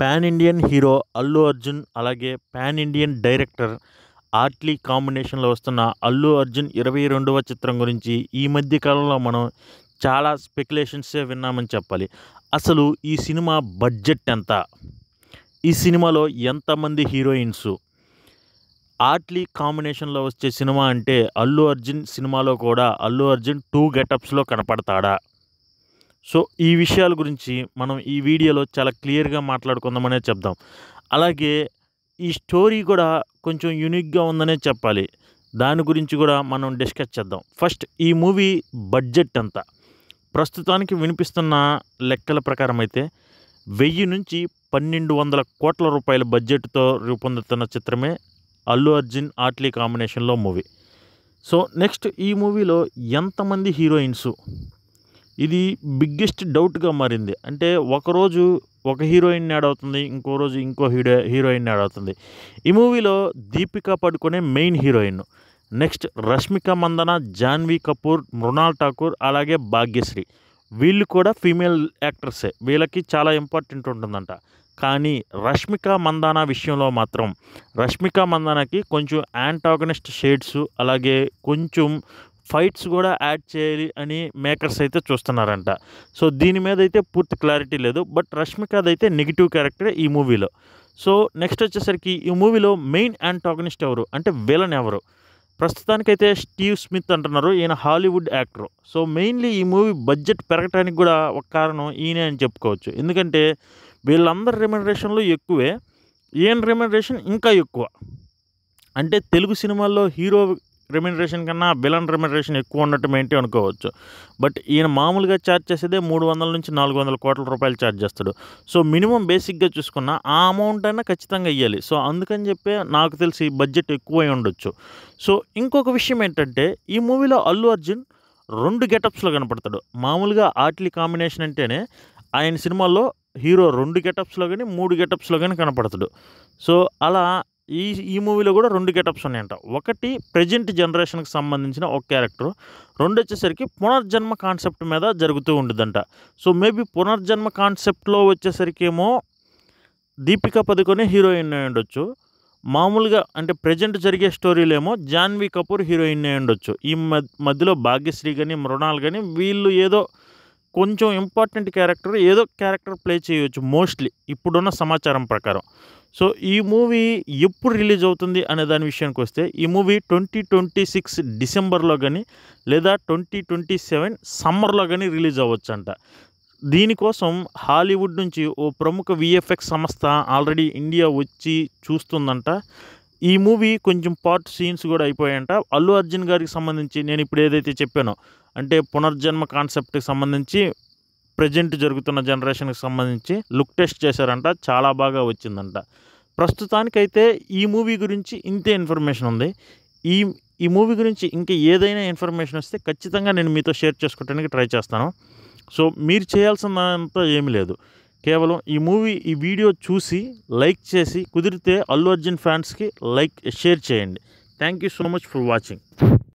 Pan Indian hero Allu Arjun, అలాగే pan Indian director Attlee కాంబినేషన్‌లో వస్తున్న అల్లు అర్జున్ 22వ చిత్రం గురించి ఈ మధ్య కాలంలో మనం చాలా స్పెక్యులేషన్సే విన్నామని చెప్పాలి. అసలు ఈ సినిమా బడ్జెట్ ఎంత? ఈ సినిమాలో ఎంతమంది హీరోయిన్సు? ఆట్లీ కాంబినేషన్‌లో వచ్చే సినిమా అంటే అల్లు అర్జున్ సినిమాలో కూడా అల్లు అర్జున్ 2 గెటప్స్‌లో కనపడతాడా? సో, ఈ విషయాల గురించి మనం ఈ వీడియోలో చాలా క్లియర్‌గా మాట్లాడుకుందామనే చెప్దాం. అలాగే ఈ స్టోరీ కూడా కొంచెం యూనిక్‌గా ఉందనే చెప్పాలి. దాని గురించి కూడా మనం డిస్కస్ చేద్దాం. ఫస్ట్ ఈ మూవీ బడ్జెట్ ఎంత? ప్రస్తుతానికి వినిపిస్తున్న లెక్కల ప్రకారం అయితే 1000 నుంచి 1200 కోట్ల రూపాయల బడ్జెట్‌తో రూపొందుతున్న చిత్రమే అల్లు అర్జున్ ఆట్లీ కాంబినేషన్‌లో మూవీ. సో, నెక్స్ట్ ఈ మూవీలో ఎంతమంది హీరోయిన్సు? ఇది బిగ్గెస్ట్ డౌట్‌గా మారింది. అంటే ఒకరోజు ఒక హీరోయిన్ యాడ్ అవుతుంది. ఇంకో రోజు ఇంకో హీరోయిన్ యాడ్ అవుతుంది. ఈ మూవీలో Deepika Padukone main heroine. Next Rashmika Mandanna, Janhvi Kapoor, Mrunal Thakur, అలాగే భాగ్యశ్రీ. వీళ్ళు కూడా ఫీమేల్ యాక్టర్సే. వీళ్ళకి చాలా ఇంపార్టెంట్ ఉంటుందంట. కానీ రష్మిక మందాన విషయంలో మాత్రం రష్మిక మందానకి కొంచెం యాంటాగనిస్ట్ షేడ్స్, అలాగే కొంచెం ఫైట్స్ కూడా యాడ్ చేయాలి అని మేకర్స్ అయితే చూస్తున్నారంట. సో, దీని మీద అయితే పూర్తి క్లారిటీ లేదు. బట్ రష్మికదైతే నెగిటివ్ క్యారెక్టరే ఈ మూవీలో. సో, నెక్స్ట్ వచ్చేసరికి ఈ మూవీలో మెయిన్ యాంటాగనిస్ట్ ఎవరు? అంటే విలన్ ఎవరు? ప్రస్తుతానికైతే స్టీవ్ స్మిత్ అంటున్నారు. ఈయన హాలీవుడ్ యాక్టరు. సో, మెయిన్లీ ఈ మూవీ బడ్జెట్ పెరగటానికి కూడా ఒక కారణం ఈయనే అని చెప్పుకోవచ్చు. ఎందుకంటే వీళ్ళందరి రెమ్యునరేషన్‌లు ఎక్కువే. ఈయన రెమ్యునరేషన్ ఇంకా ఎక్కువ. అంటే తెలుగు సినిమాల్లో హీరో రెమ్యునరేషన్ కన్నా విలన్ రెమ్యునరేషన్ ఎక్కువ ఉండటం ఏంటి అనుకోవచ్చు. బట్ ఈయన మామూలుగా ఛార్జ్ చేసేదే 300 నుంచి 400 కోట్ల రూపాయలు ఛార్జ్ చేస్తాడు. సో, మినిమం బేసిక్‌గా చూసుకున్న ఆ అమౌంట్ అయినా ఖచ్చితంగా ఇయ్యాలి. సో, అందుకని చెప్పే నాకు తెలిసి బడ్జెట్ ఎక్కువై ఉండొచ్చు. సో, ఇంకొక విషయం ఏంటంటే ఈ మూవీలో అల్లు అర్జున్ 2 గెటప్స్‌లో కనపడతాడు. మామూలుగా ఆట్లీ కాంబినేషన్ అంటేనే ఆయన సినిమాల్లో హీరో 2 గెటప్స్‌లో గాని, 3 గెటప్స్‌లో గాని కనపడతాడు. సో, అలా ఈ మూవీలో కూడా 2 గెటప్స్ ఉన్నాయంట. ఒకటి ప్రెజెంట్ జనరేషన్‌కి సంబంధించిన ఒక క్యారెక్టరు. రెండొచ్చేసరికి పునర్జన్మ కాన్సెప్ట్ మీద జరుగుతూ ఉండిద్దంట. సో, మేబీ పునర్జన్మ కాన్సెప్ట్‌లో వచ్చేసరికేమో దీపికా పదుకొనే హీరోయిన్ అయి ఉండొచ్చు. మామూలుగా అంటే ప్రెజెంట్ జరిగే స్టోరీలో ఏమో జాన్వీ కపూర్ హీరోయిన్ అయి ఉండొచ్చు. ఈ మధ్యలో భాగ్యశ్రీ గాని, మృణాల్ గాని వీళ్ళు ఏదో కొంచెం ఇంపార్టెంట్ క్యారెక్టర్ ఏదో క్యారెక్టర్ ప్లే చేయొచ్చు మోస్ట్‌లీ ఇప్పుడున్న సమాచారం ప్రకారం. సో, ఈ మూవీ ఎప్పుడు రిలీజ్ అవుతుంది అనే దాని విషయానికొస్తే ఈ మూవీ 2026 డిసెంబర్‌లో గాని, లేదా 2027 సమ్మర్‌లో గాని రిలీజ్ అవ్వచ్చంట. దీనికోసం హాలీవుడ్ నుంచి ఓ ప్రముఖ వీఎఫ్ఎక్స్ సంస్థ ఆల్రెడీ ఇండియా వచ్చి చూస్తుందంట. ఈ మూవీ కొంచెం పార్ట్ సీన్స్ కూడా అయిపోయాయంట. అల్లు అర్జున్ గారికి సంబంధించి నేను ఇప్పుడు ఏదైతే చెప్పానో అంటే పునర్జన్మ కాన్సెప్ట్‌కి సంబంధించి ప్రెజెంట్ జరుగుతున్న జనరేషన్‌కి సంబంధించి లుక్ టెస్ట్ చేశారంట. చాలా బాగా వచ్చిందంట. ప్రస్తుతానికైతే ఈ మూవీ గురించి ఇంతే ఇన్ఫర్మేషన్ ఉంది. ఈ ఈ మూవీ గురించి ఇంకా ఏదైనా ఇన్ఫర్మేషన్ వస్తే ఖచ్చితంగా నేను మీతో షేర్ చేసుకోవడానికి ట్రై చేస్తాను. సో, మీరు చేయాల్సిందంతా ఏమీ లేదు. కేవలం ఈ వీడియో చూసి లైక్ చేసి కుదిరితే అల్లు అర్జున్ ఫ్యాన్స్‌కి షేర్ చేయండి. Thank you so much for watching.